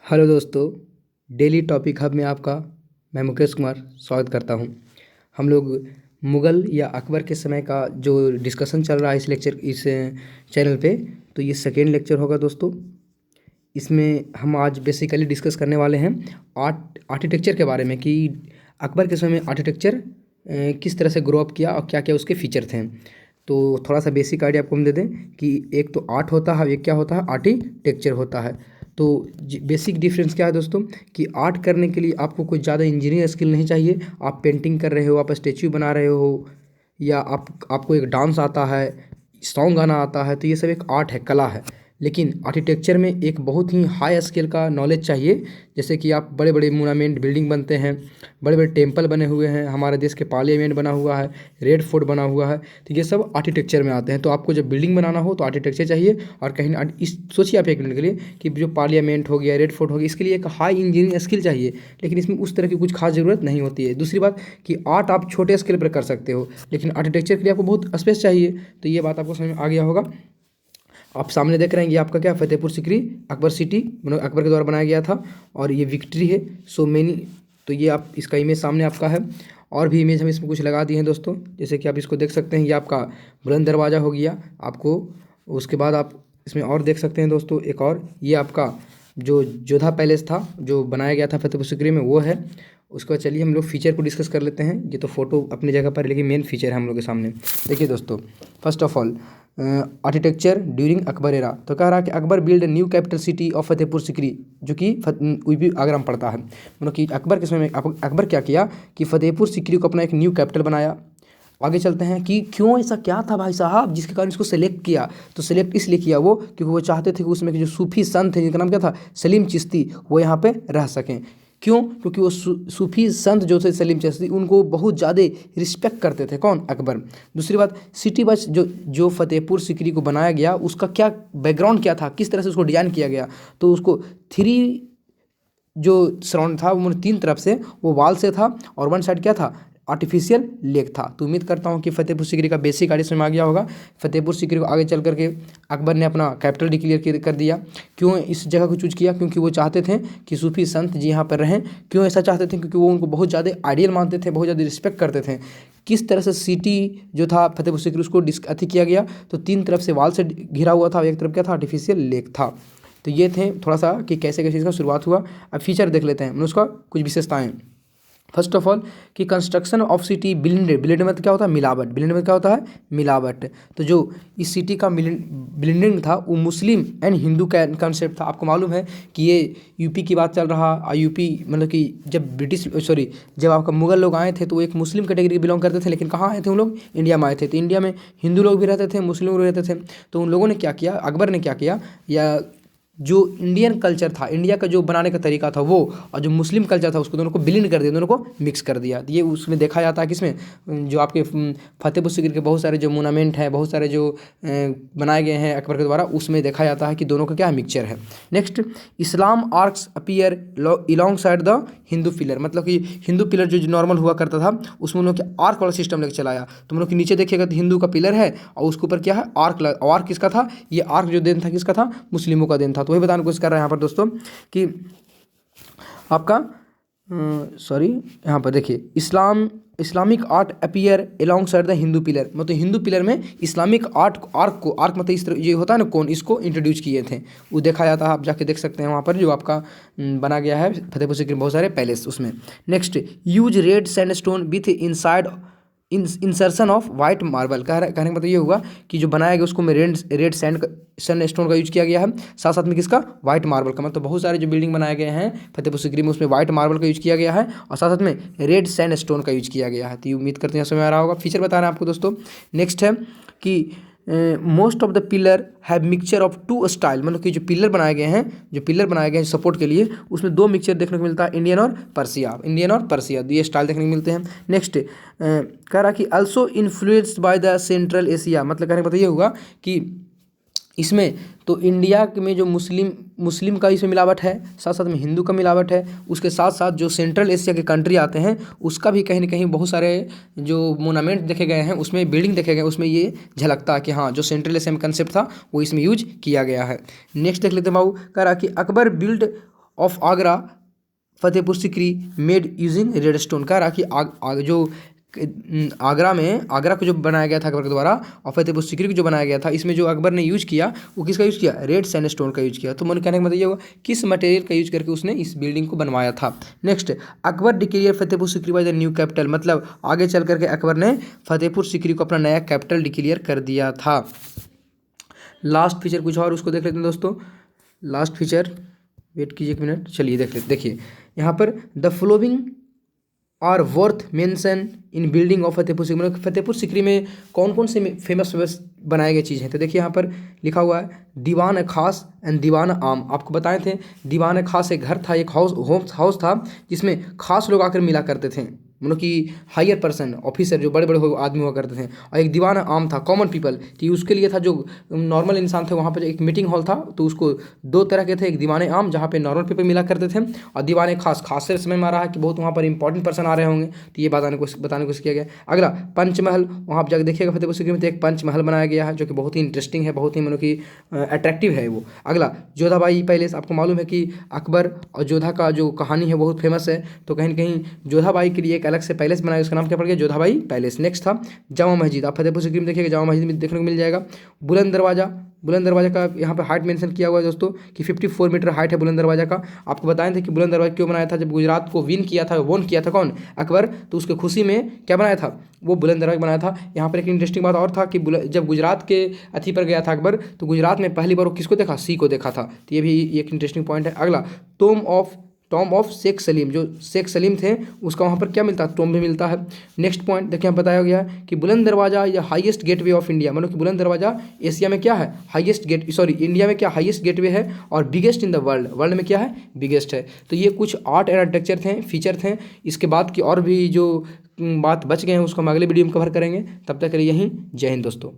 Hello दोस्तों, daily topic hub में आपका मैं मुकेश कुमार स्वागत करता हूं। हम लोग मुग़ल या अकबर के समय का जो डिस्कशन चल रहा है इस चैनल पे, तो ये सेकेंड लेक्चर होगा दोस्तों। इसमें हम आज बेसिकली डिस्कस करने वाले हैं आर्किटेक्चर के बारे में कि अकबर के समय में आर्किटेक्चर किस तरह से ग्रो अप किया और क्या क्या उसके फीचर थे। तो थोड़ा सा बेसिक आइडिया आपको हम दे दें कि एक तो आर्ट होता है, एक क्या होता है, आर्किटेक्चर होता है। तो बेसिक डिफरेंस क्या है दोस्तों कि आर्ट करने के लिए आपको कुछ ज़्यादा इंजीनियर स्किल नहीं चाहिए। आप पेंटिंग कर रहे हो, आप स्टेच्यू बना रहे हो, या आपको एक डांस आता है, सॉन्ग गाना आता है, तो ये सब एक आर्ट है, कला है। लेकिन आर्किटेक्चर में एक बहुत ही हाई स्केल का नॉलेज चाहिए। जैसे कि आप बड़े बड़े मोनामेंट बिल्डिंग बनते हैं, बड़े बड़े टेम्पल बने हुए हैं, हमारे देश के पार्लियामेंट बना हुआ है, रेड फोर्ट बना हुआ है, तो ये सब आर्किटेक्चर में आते हैं। तो आपको जब बिल्डिंग बनाना हो तो आर्किटेक्चर चाहिए। और कहीं इस सोचिए आप एक मिनट के लिए कि जो पार्लियामेंट हो गया, रेड फोर्ट हो गया, इसके लिए एक हाई इंजीनियरिंग स्किल चाहिए, लेकिन इसमें उस तरह की कुछ खास ज़रूरत नहीं होती है। दूसरी बात कि आर्ट आप छोटे स्केल पर कर सकते हो, लेकिन आर्किटेक्चर के लिए आपको बहुत स्पेस चाहिए। तो ये बात आपको समझ में आ गया होगा। आप सामने देख रहे हैं ये आपका क्या, फतेहपुर सीकरी अकबर सिटी, मतलब अकबर के द्वारा बनाया गया था, और ये विक्ट्री है सो मैनी। तो ये आप इसका इमेज सामने आपका है, और भी इमेज हम इसमें कुछ लगा दिए हैं दोस्तों, जैसे कि आप इसको देख सकते हैं। ये आपका बुलंद दरवाज़ा हो गया आपको। उसके बाद आप इसमें और देख सकते हैं दोस्तों, एक और ये आपका जो जोधा पैलेस था जो बनाया गया था फतेहपुर सीकरी में, वो है। उसके बाद चलिए हम लोग फीचर को डिस्कस कर लेते हैं। ये तो फोटो अपनी जगह पर है, लेकिन मेन फीचर है हम लोग के सामने। देखिए दोस्तों, first of all architecture during Akbar era. तो कह रहा है कि Akbar build new capital city of Fatehpur Sikri, जो कि यूपी आगरा में पड़ता है। मतलब कि अकबर के समय में अकबर क्या किया कि फतेहपुर सीकरी को अपना एक न्यू कैपिटल बनाया। आगे चलते हैं कि क्यों ऐसा क्या था भाई साहब जिसके कारण इसको सेलेक्ट किया। तो सेलेक्ट इसलिए किया वो, क्योंकि वो चाहते थे कि उसमें के जो सूफी संत थे जिनका नाम क्या था, सलीम चिश्ती, वो यहाँ पे रह सकें। क्यों? क्योंकि वो सूफी संत जो थे सलीम चिश्ती, उनको बहुत ज़्यादा रिस्पेक्ट करते थे। कौन? अकबर। दूसरी बात, सिटी बस जो फतेहपुर सीकरी को बनाया गया, उसका क्या बैकग्राउंड क्या था, किस तरह से उसको डिजाइन किया गया। तो उसको थ्री जो सराउंड था वो 3 तरफ से वो वाल से था, और वन साइड क्या था, आर्टिफिशियल लेक था। तो उम्मीद करता हूँ कि फतेहपुर सीकरी का बेसिक आइडिया समझ में आ गया होगा। फतेहपुर सीकरी को आगे चल करके अकबर ने अपना कैपिटल डिक्लेयर कर दिया। क्यों इस जगह को चूज किया? क्योंकि वो चाहते थे कि सूफी संत जी यहाँ पर रहें। क्यों ऐसा चाहते थे? क्योंकि वो उनको बहुत ज़्यादा आइडियल मानते थे, बहुत ज़्यादा रिस्पेक्ट करते थे। किस तरह से सिटी जो था फतेहपुर सीकरी, उसको अथी किया गया, तो 3 तरफ से वाल से घिरा हुआ था, एक तरफ क्या था, आर्टिफिशियल लेक था। तो ये थे थोड़ा सा कि कैसे कैसे इसका शुरुआत हुआ। अब फीचर देख लेते हैं, मतलब उसका कुछ विशेषताएं। फर्स्ट ऑफ ऑल कि कंस्ट्रक्शन ऑफ सिटी ब्लेंडेड में क्या होता है, मिलावट। ब्लेंडेड में क्या होता है, मिलावट। तो जो इस सिटी का ब्लेंडिंग था वो मुस्लिम एंड हिंदू का कंसेप्ट था। आपको मालूम है कि ये यूपी की बात चल रहा, और यूपी मतलब कि जब आपका मुगल लोग आए थे तो वो एक मुस्लिम कैटेगरी बिलोंग करते थे, लेकिन कहाँ आए थे उन लोग, इंडिया में आए थे। तो इंडिया में हिंदू लोग भी रहते थे, मुस्लिम लोग रहते थे। तो उन लोगों ने क्या किया, अकबर ने क्या किया, या जो इंडियन कल्चर था, इंडिया का जो बनाने का तरीका था वो, और जो मुस्लिम कल्चर था, उसको दोनों को विलीन कर दिया, दोनों को मिक्स कर दिया। ये उसमें देखा जाता है किसमें, जो आपके फतेहपुर सीकरी के बहुत सारे जो मोनामेंट हैं, बहुत सारे जो बनाए गए हैं अकबर के द्वारा, उसमें देखा जाता है कि दोनों का क्या मिक्सचर है। Next, Islam arches appear along side the Hindu pillar. मतलब कि हिंदू पिलर जो नॉर्मल हुआ करता था, उसमें उन लोग आर्क वाला सिस्टम लेकर चलाया। तो हम लोग के नीचे देखिएगा तो हिंदू का पिलर है, और उसके ऊपर क्या है, आर्क किसका था, ये आर्क जो देन था किसका था, मुस्लिमों का देन था। तो वही बताने की कोशिश कर रहे हैं यहाँ पर दोस्तों कि आपका यहाँ पर देखिए, Islamic art appear along side the Hindu pillar. मतलब हिंदू पिलर में इस्लामिक आर्क मतलब इस तरह ये होता है ना, कौन इसको इंट्रोड्यूस किए थे, वो देखा जाता है। आप जाके देख सकते हैं वहाँ पर जो आपका बना गया है फतेहपुर सीकरी में बहुत सारे पैलेस उसमें। Next, use red sandstone with inside insertion of white marble. कहने का मतलब ये हुआ कि जो बनाया गया उसको में रेड सैंडस्टोन का यूज किया गया है, साथ साथ में किसका, वाइट मार्बल का। मतलब बहुत सारे जो बिल्डिंग बनाए गए हैं फतेहपुर सीकरी में, उसमें वाइट मार्बल का यूज किया गया है, और साथ साथ में रेड सैंडस्टोन का यूज किया गया है। तो उम्मीद करते हैं समझ आ रहा होगा। फीचर बता रहे हैं आपको दोस्तों। नेक्स्ट है कि most of the pillar have mixture of 2 style. मतलब कि जो पिलर बनाए गए हैं सपोर्ट के लिए, उसमें 2 मिक्सचर देखने को मिलता है, इंडियन और पर्सिया, ये स्टाइल देखने को मिलते हैं। नेक्स्ट कह रहा कि also influenced by the central Asia. मतलब कहने का मतलब ये हुआ कि इसमें तो इंडिया में जो मुस्लिम का इसमें मिलावट है, साथ साथ में हिंदू का मिलावट है, उसके साथ साथ जो सेंट्रल एशिया के कंट्री आते हैं उसका भी कहीं ना कहीं बहुत सारे जो मोनामेंट देखे गए हैं, उसमें बिल्डिंग देखे गए, उसमें ये झलकता है कि हाँ जो सेंट्रल एशिया में कंसेप्ट था वो इसमें यूज किया गया है। नेक्स्ट देख लेते हैं बाबू, कह रहा कि Akbar build of Agra Fatehpur Sikri made using red stone. कह रहा कि जो आगरा को जो बनाया गया था अकबर के द्वारा और फतेहपुर सिकरी को जो बनाया गया था, इसमें जो अकबर ने यूज किया वो किसका यूज किया? रेड सैंडस्टोन का यूज किया। तो मन कहने का मतलब ये हुआ किस मटेरियल का यूज करके उसने इस बिल्डिंग को बनवाया था। Next, Akbar declare Fatehpur Sikri by the new capital, मतलब आगे चल करके अकबर ने फतेहपुर सिकरी को अपना नया कैपिटल डिक्लेयर कर दिया था। लास्ट फीचर कुछ और उसको देख लेते हैं दोस्तों। लास्ट फीचर, वेट कीजिए एक मिनट, चलिए देख लेते। देखिए यहाँ पर the following are worth mention in building of Fatehpur Sikri, मतलब फतेहपुर सिकरी में कौन कौन से फेमस बनाए गए चीज़ हैं। तो देखिए यहाँ पर लिखा हुआ है दीवान खास एंड दीवान आम। आपको बताए थे दीवान खास एक घर था, एक हाउस था जिसमें खास लोग आकर मिला करते थे, मतलब कि हायर पर्सन ऑफिसर जो बड़े बड़े आदमी हुआ करते थे। और एक दीवान आम था, कॉमन पीपल, तो उसके लिए था जो नॉर्मल इंसान थे। वहाँ पर एक मीटिंग हॉल था, तो उसको दो तरह के थे, एक दीवान आम जहाँ पे नॉर्मल पीपल मिला करते थे, और दीवान खास से समय में आ रहा है कि बहुत वहाँ पर इंपॉर्टेंट पर्सन आ रहे होंगे, तो ये बताने की कोशिश किया गया। अगला पंचमहल, वहाँ पर जाकर देखिएगा फतेहपुर सिकरी में तो एक पंचमहल बनाया गया है जो कि बहुत ही इंटरेस्टिंग है, बहुत ही मतलब कि अट्रैक्टिव है वो। अगला जोधाबाई पैलेस, आपको मालूम है कि अकबर और जोधा का जो कहानी है बहुत फेमस है, तो कहीं ना कहीं जोधाबाई के लिए एक अलग से पैलेस बनाया, उसका नाम क्या पड़ गया? जोधाबाई पैलेस। नेक्स्ट था जामा मस्जिद, आप फतेहपुर सिकरी में देखिएगा जामा मस्जिद में देखने को मिल जाएगा। बुलंद दरवाजा का यहाँ पर हाइट मेंशन किया हुआ है दोस्तों कि 54 मीटर हाइट है बुलंद दरवाजा का। आपको बताए थे कि बुलंद दरवाजा क्यों बनाया था? जब गुजरात को वोन किया था कौन? अकबर, तो उसके खुशी में क्या बनाया था? वो बुलंद दरवाजा बनाया था। यहाँ पर एक इंटरेस्टिंग बात और था कि जब गुजरात के अथी पर गया था अकबर, तो गुजरात में पहली बार वो किसको देखा? सी को देखा था। तो ये भी एक इंटरेस्टिंग पॉइंट है। अगला टॉम ऑफ शेख सलीम, जो शेख सलीम थे उसका वहाँ पर क्या मिलता है? टॉम भी मिलता है। नेक्स्ट पॉइंट देखिए, यहाँ बताया गया है कि बुलंद दरवाजा या हाईएस्ट गेटवे ऑफ इंडिया, मतलब कि बुलंद दरवाजा एशिया में क्या है? इंडिया में क्या हाईएस्ट गेटवे है, और बिगेस्ट इन द वर्ल्ड में क्या है? बिगेस्ट है। तो ये कुछ आर्ट एंड आर्किटेक्चर थे, फीचर थे। इसके बाद की और भी जो बात बच गए हैं उसको हम अगले वीडियो में कवर करेंगे। तब तक के लिए यहीं जय हिंद दोस्तों।